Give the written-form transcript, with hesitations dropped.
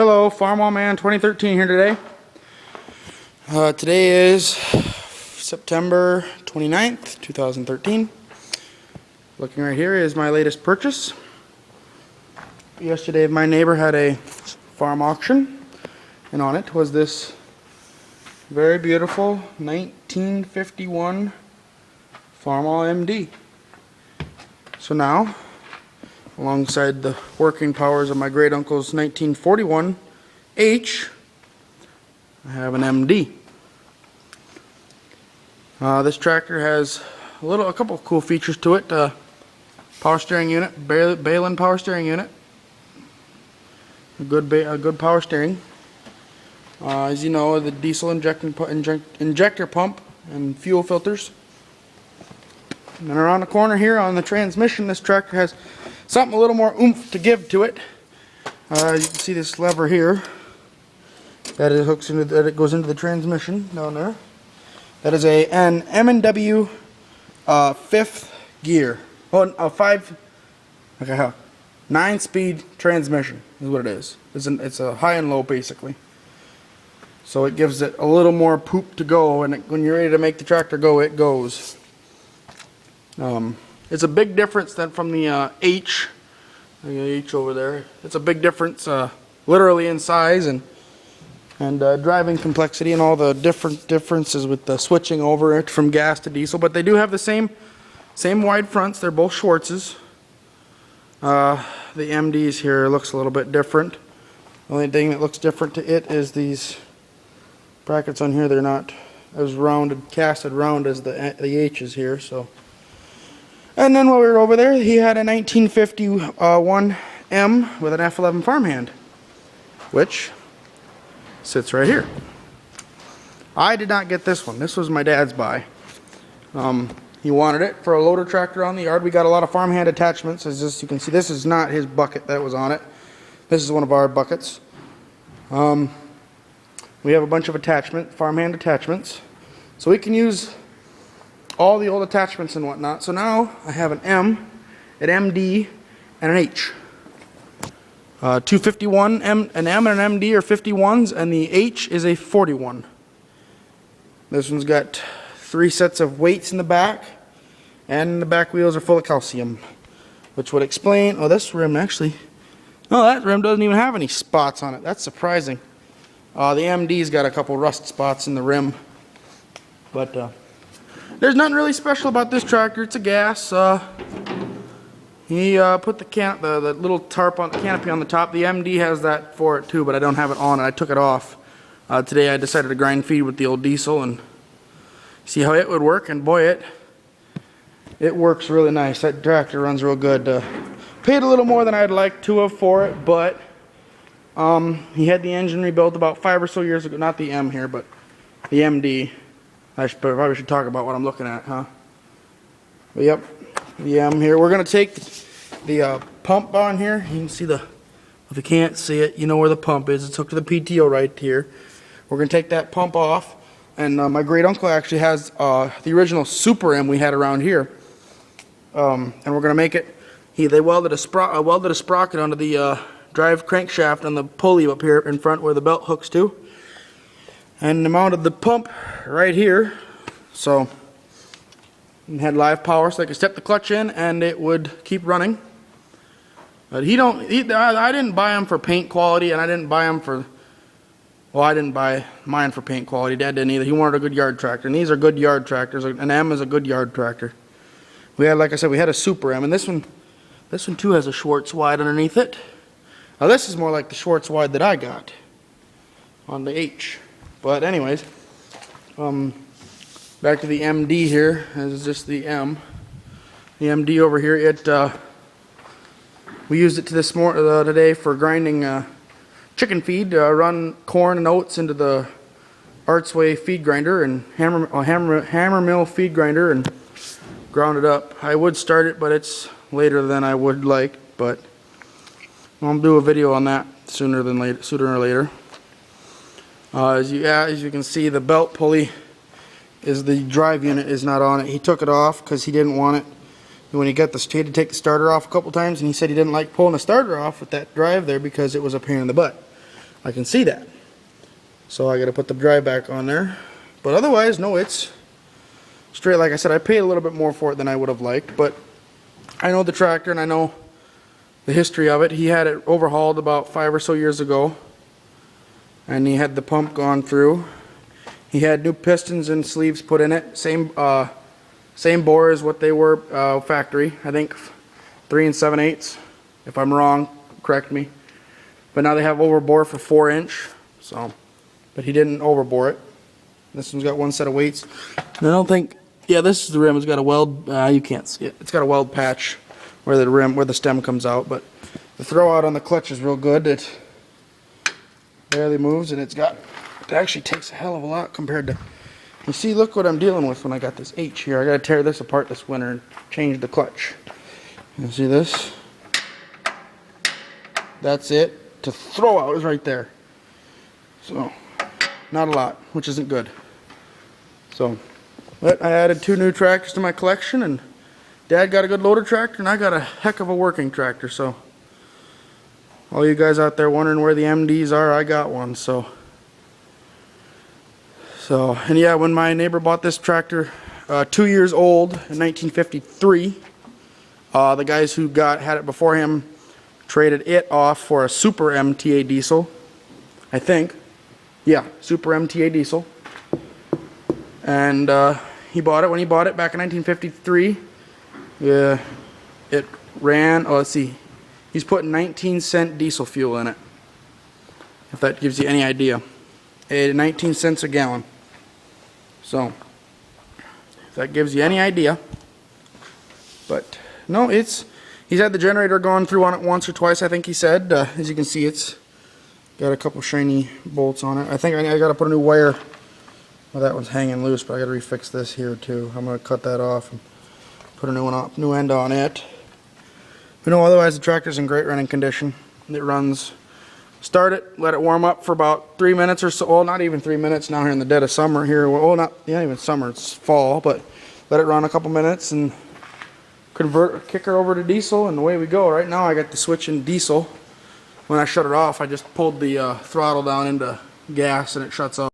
Hello, Farmall Man 2013 here today. Today is September 29th, 2013. Looking right here is my latest purchase. Yesterday my neighbor had a farm auction, and on it was this very beautiful 1951 Farmall MD. So now, alongside the working powers of my great uncle's 1941 H, I have an MD. This tractor has a couple of cool features to it. Power steering unit, Behlen power steering unit. A good power steering. As you know, the diesel injector pump and fuel filters. And then around the corner here on the transmission, this tractor has something a little more oomph to give to it. You can see this lever here that it goes into the transmission down there. That is an M&W 5th gear. Oh, 9-speed transmission is what it is. It's a high and low basically. So it gives it a little more poop to go, and when you're ready to make the tractor go, it goes. It's a big difference then from the H over there. It's a big difference, literally in size and driving complexity and all the differences with the switching over it from gas to diesel. But they do have the same wide fronts. They're both Schwartz's. The MDs here looks a little bit different. The only thing that looks different to it is these brackets on here. They're not as casted round as the H's here. So. And then while we were over there, he had a 1951 M with an F11 farmhand, which sits right here. I did not get this one. This was my dad's buy. He wanted it for a loader tractor on the yard. We got a lot of farmhand attachments. As you can see, this is not his bucket that was on it. This is one of our buckets. We have a bunch of farmhand attachments. So we can use all the old attachments and whatnot. So now I have an M, an MD, and an H. 251, an M and an MD are 51s, and the H is a 41. This one's got 3 sets of weights in the back, and the back wheels are full of calcium, which would explain. Oh, this rim actually. No, that rim doesn't even have any spots on it. That's surprising. The MD's got a couple rust spots in the rim, but there's nothing really special about this tractor. It's a gas. He put the little tarp on the canopy on the top. The MD has that for it too, but I don't have it on it. I took it off. Today I decided to grind feed with the old diesel and see how it would work, and boy, it works really nice. That tractor runs real good. Paid a little more than I'd like to have for it, but he had the engine rebuilt about 5 or so years ago. Not the M here, but the MD. I probably should talk about what I'm looking at, huh? But yep, the M here. We're going to take the pump on here. You can see if you can't see it, you know where the pump is. It's hooked to the PTO right here. We're going to take that pump off. And my great uncle actually has the original Super M we had around here. And we're going to make it. They welded a sprocket onto the drive crankshaft on the pulley up here in front where the belt hooks to. And mounted the pump right here, so it had live power, so I could step the clutch in and it would keep running. But I didn't buy them for paint quality, and I didn't buy them for. Well, I didn't buy mine for paint quality. Dad didn't either. He wanted a good yard tractor, and these are good yard tractors. An M is a good yard tractor. We had, like I said, we had a Super M, and this one too has a Schwartz wide underneath it. Now this is more like the Schwartz wide that I got on the H. But anyways, back to the MD here. This is just the M. The MD over here. We used it today for grinding chicken feed. Run corn and oats into the Artsway feed grinder and hammer mill feed grinder and ground it up. I would start it, but it's later than I would like. But I'll do a video on that sooner or later. As you can see, the belt pulley the drive unit is not on it. He took it off because he didn't want it. When he had to take the starter off a couple times, and he said he didn't like pulling the starter off with that drive there because it was a pain in the butt. I can see that. So I got to put the drive back on there. But otherwise, no, it's straight. Like I said, I paid a little bit more for it than I would have liked, but I know the tractor and I know the history of it. He had it overhauled about 5 or so years ago, and he had the pump gone through. He had new pistons and sleeves put in it. Same bore as what they were factory. I think 3 7/8. If I'm wrong, correct me. But now they have overbore for 4-inch. So, but he didn't overbore it. This one's got one set of weights. And I don't think. Yeah, this is the rim. It's got a weld. You can't see it. It's got a weld patch where the stem comes out. But the throw out on the clutch is real good. It barely moves, and it actually takes a hell of a lot compared to. You see, look what I'm dealing with when I got this H here. I got to tear this apart this winter and change the clutch. You see this? That's it. To throw out is right there. So, not a lot, which isn't good. So. But I added 2 new tractors to my collection, and Dad got a good loader tractor, and I got a heck of a working tractor. So, all you guys out there wondering where the MDs are, I got one. So, and yeah, when my neighbor bought this tractor, 2 years old in 1953, the guys who had it before him traded it off for a Super MTA diesel, I think. Yeah, Super MTA diesel. And he bought it. When he bought it back in 1953, it ran, let's see, he's putting 19-cent diesel fuel in it, if that gives you any idea. 19 cents a gallon. So, if that gives you any idea. But, no, he's had the generator gone through on it once or twice, I think he said. As you can see, it's got a couple shiny bolts on it. I think I got to put a new wire. Well, that one's hanging loose, but I got to refix this here too. I'm going to cut that off and put a new end on it. But no, otherwise the tractor's in great running condition. It runs, start it, let it warm up for about 3 minutes or so. Well, not even 3 minutes now here in the dead of summer here. Well, not even summer, it's fall, but let it run a couple minutes and kick her over to diesel, and away we go. Right now I got the switch in diesel. When I shut it off, I just pulled the throttle down into gas and it shuts off.